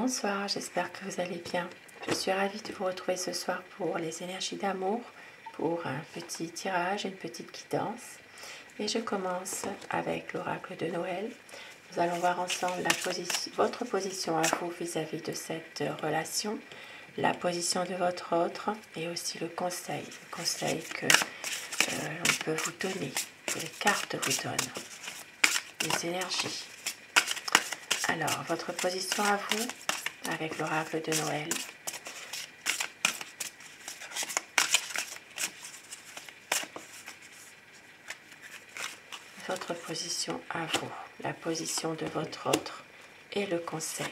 Bonsoir, j'espère que vous allez bien. Je suis ravie de vous retrouver ce soir pour les énergies d'amour, pour un petit tirage, une petite guidance. Et je commence avec l'oracle de Noël. Nous allons voir ensemble votre position à vous vis-à-vis de cette relation, la position de votre autre et aussi le conseil que l'on peut vous donner, que les cartes vous donnent, les énergies. Alors, votre position à vous avec l'oracle de Noël. Votre position à vous, la position de votre autre et le conseil.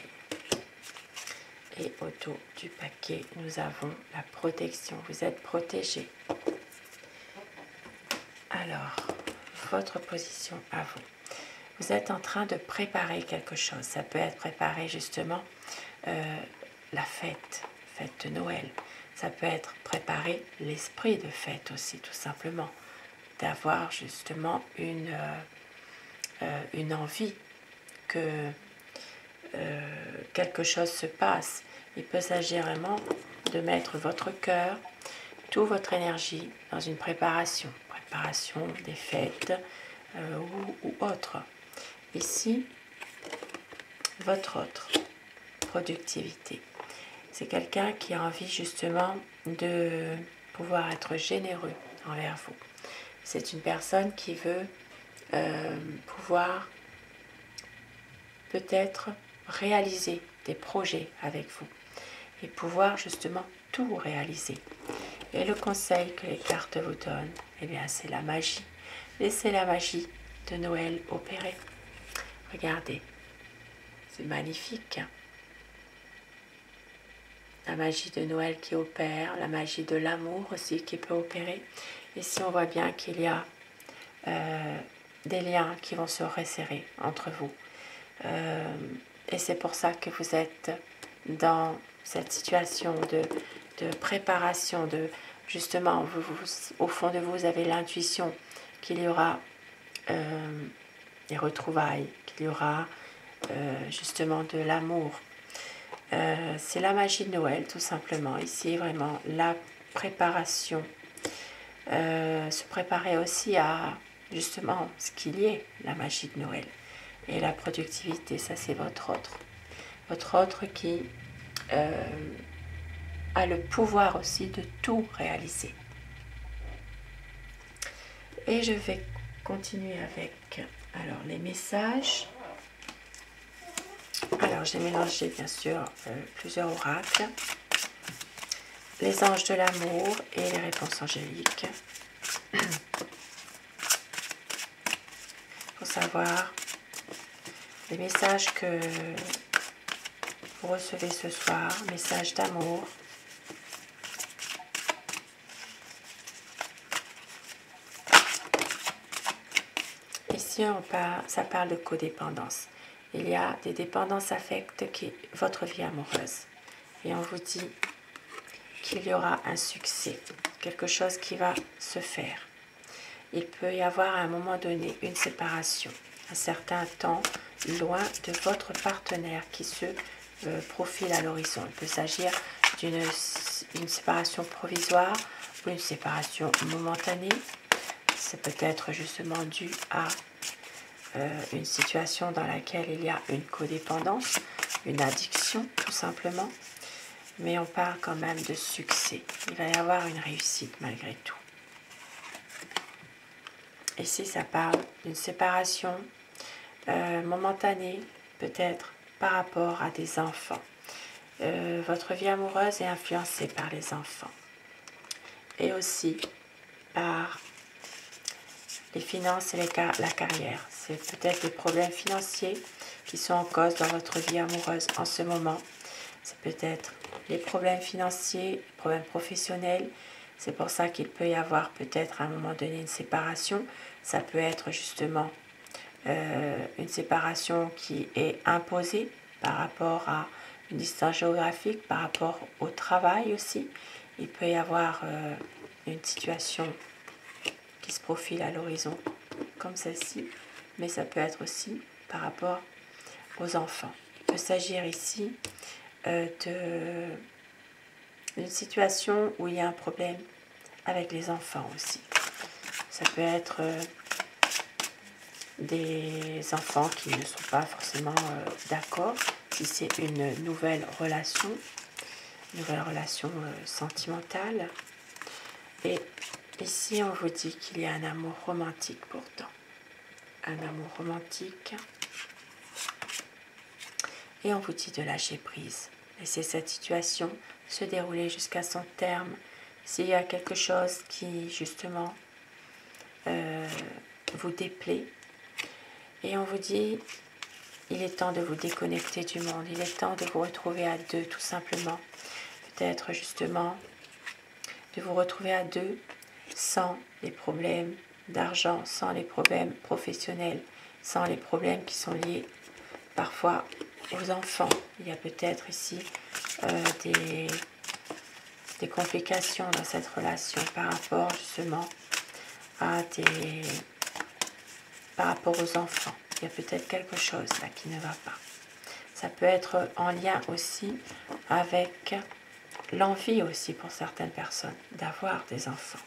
Et au dos du paquet, nous avons la protection. Vous êtes protégé. Alors, votre position à vous. Vous êtes en train de préparer quelque chose. Ça peut être préparer justement la fête de Noël. Ça peut être préparer l'esprit de fête aussi, tout simplement. D'avoir justement une envie que quelque chose se passe. Il peut s'agir vraiment de mettre votre cœur, toute votre énergie dans une préparation des fêtes ou autre. Ici, votre autre, productivité. C'est quelqu'un qui a envie justement de pouvoir être généreux envers vous. C'est une personne qui veut pouvoir peut-être réaliser des projets avec vous et pouvoir justement tout réaliser. Et le conseil que les cartes vous donnent, eh bien c'est la magie. Laissez la magie de Noël opérer. Regardez, c'est magnifique. La magie de Noël qui opère, la magie de l'amour aussi qui peut opérer. Ici, on voit bien qu'il y a des liens qui vont se resserrer entre vous. Et c'est pour ça que vous êtes dans cette situation de préparation, de justement, au fond de vous, vous avez l'intuition qu'il y aura des retrouvailles, qu'il y aura justement de l'amour. C'est la magie de Noël, tout simplement. Ici, vraiment, la préparation. Se préparer aussi à, justement, ce qu'il y ait, la magie de Noël. Et la productivité, ça, c'est votre autre. Votre autre qui a le pouvoir aussi de tout réaliser. Et je vais continuer avec alors, les messages. Alors, j'ai mélangé, bien sûr, plusieurs oracles. Les anges de l'amour et les réponses angéliques. Pour savoir les messages que vous recevez ce soir, messages d'amour. Ici, ça parle de codépendance. Il y a des dépendances affectes qui votre vie amoureuse. Et on vous dit qu'il y aura un succès, quelque chose qui va se faire. Il peut y avoir à un moment donné une séparation, un certain temps loin de votre partenaire qui se profile à l'horizon. Il peut s'agir d'une séparation provisoire ou une séparation momentanée. C'est peut-être justement dû à une situation dans laquelle il y a une codépendance, une addiction tout simplement. Mais on parle quand même de succès. Il va y avoir une réussite malgré tout. Ici, ça parle d'une séparation momentanée, peut-être par rapport à des enfants. Votre vie amoureuse est influencée par les enfants. Et aussi par les finances et la carrière. C'est peut-être des problèmes financiers qui sont en cause dans votre vie amoureuse en ce moment. C'est peut-être les problèmes financiers, les problèmes professionnels. C'est pour ça qu'il peut y avoir peut-être à un moment donné une séparation. Ça peut être justement une séparation qui est imposée par rapport à une distance géographique, par rapport au travail aussi. Il peut y avoir une situation qui se profile à l'horizon comme celle-ci, mais ça peut être aussi par rapport aux enfants. peut s'agir ici d'une situation où il y a un problème avec les enfants aussi. Ça peut être des enfants qui ne sont pas forcément d'accord, si c'est une nouvelle relation sentimentale. Et ici, on vous dit qu'il y a un amour romantique pourtant. Un amour romantique. Et on vous dit de lâcher prise. Laissez cette situation se dérouler jusqu'à son terme. S'il y a quelque chose qui, justement, vous déplaît, et on vous dit, il est temps de vous déconnecter du monde. Il est temps de vous retrouver à deux, tout simplement. Peut-être, justement, de vous retrouver à deux sans les problèmes d'argent, sans les problèmes professionnels, sans les problèmes qui sont liés parfois aux enfants. Il y a peut-être ici des complications dans cette relation par rapport justement par rapport aux enfants. Il y a peut-être quelque chose là qui ne va pas. Ça peut être en lien aussi avec l'envie aussi pour certaines personnes d'avoir des enfants.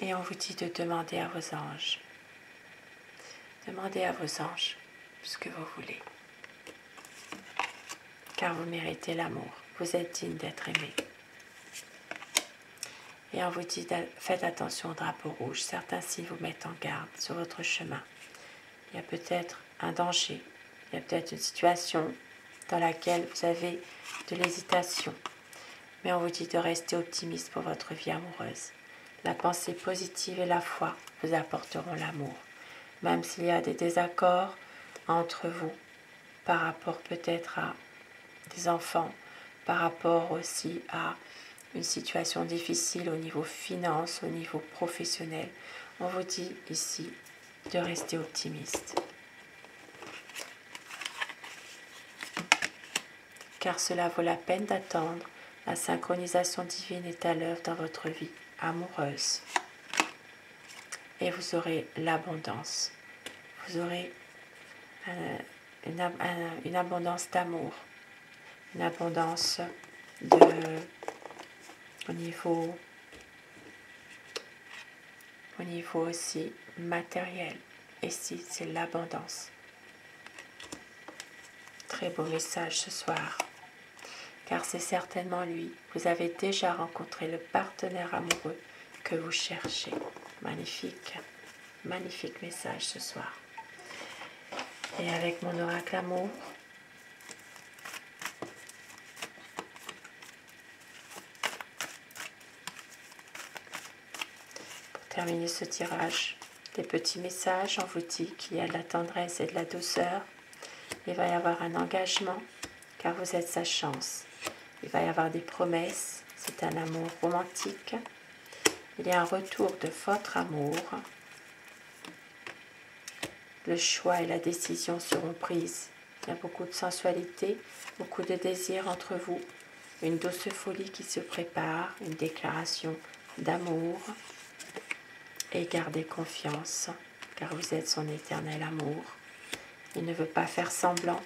Et on vous dit de demander à vos anges. Demandez à vos anges ce que vous voulez. Car vous méritez l'amour. Vous êtes digne d'être aimé. Et on vous dit, faites attention au drapeau rouge. Certains signes vous mettent en garde sur votre chemin. Il y a peut-être un danger. Il y a peut-être une situation dans laquelle vous avez de l'hésitation. Mais on vous dit de rester optimiste pour votre vie amoureuse. La pensée positive et la foi vous apporteront l'amour. Même s'il y a des désaccords entre vous par rapport peut-être à des enfants, par rapport aussi à une situation difficile au niveau finance, au niveau professionnel, on vous dit ici de rester optimiste. Car cela vaut la peine d'attendre. La synchronisation divine est à l'œuvre dans votre vie amoureuse. Et vous aurez l'abondance. Vous aurez une abondance d'amour, une abondance au niveau aussi matériel. Et si c'est l'abondance. Très beau message ce soir. Car c'est certainement lui. Vous avez déjà rencontré le partenaire amoureux que vous cherchez. Magnifique, magnifique message ce soir. Et avec mon oracle amour, pour terminer ce tirage, des petits messages, on vous dit qu'il y a de la tendresse et de la douceur. Il va y avoir un engagement, car vous êtes sa chance. Il va y avoir des promesses, c'est un amour romantique. Il y a un retour de votre amour. Le choix et la décision seront prises. Il y a beaucoup de sensualité, beaucoup de désir entre vous. Une douce folie qui se prépare, une déclaration d'amour. Et gardez confiance, car vous êtes son éternel amour. Il ne veut pas faire semblant.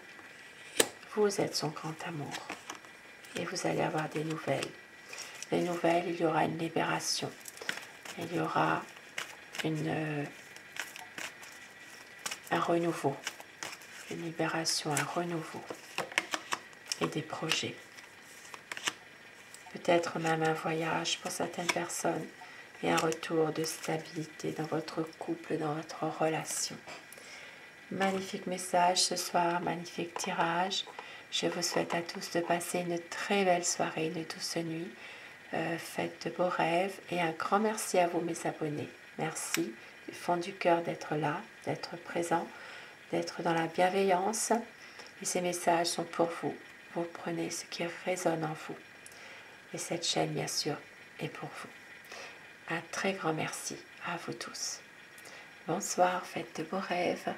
Vous êtes son grand amour. Et vous allez avoir des nouvelles. Les nouvelles, il y aura une libération. Il y aura un renouveau. Une libération, un renouveau. Et des projets. Peut-être même un voyage pour certaines personnes. Et un retour de stabilité dans votre couple, dans votre relation. Magnifique message ce soir, magnifique tirage. Je vous souhaite à tous de passer une très belle soirée, une douce nuit. Faites de beaux rêves et un grand merci à vous mes abonnés. Merci du fond du cœur d'être là, d'être présent, d'être dans la bienveillance. Et ces messages sont pour vous. Vous prenez ce qui résonne en vous. Et cette chaîne, bien sûr, est pour vous. Un très grand merci à vous tous. Bonsoir, faites de beaux rêves.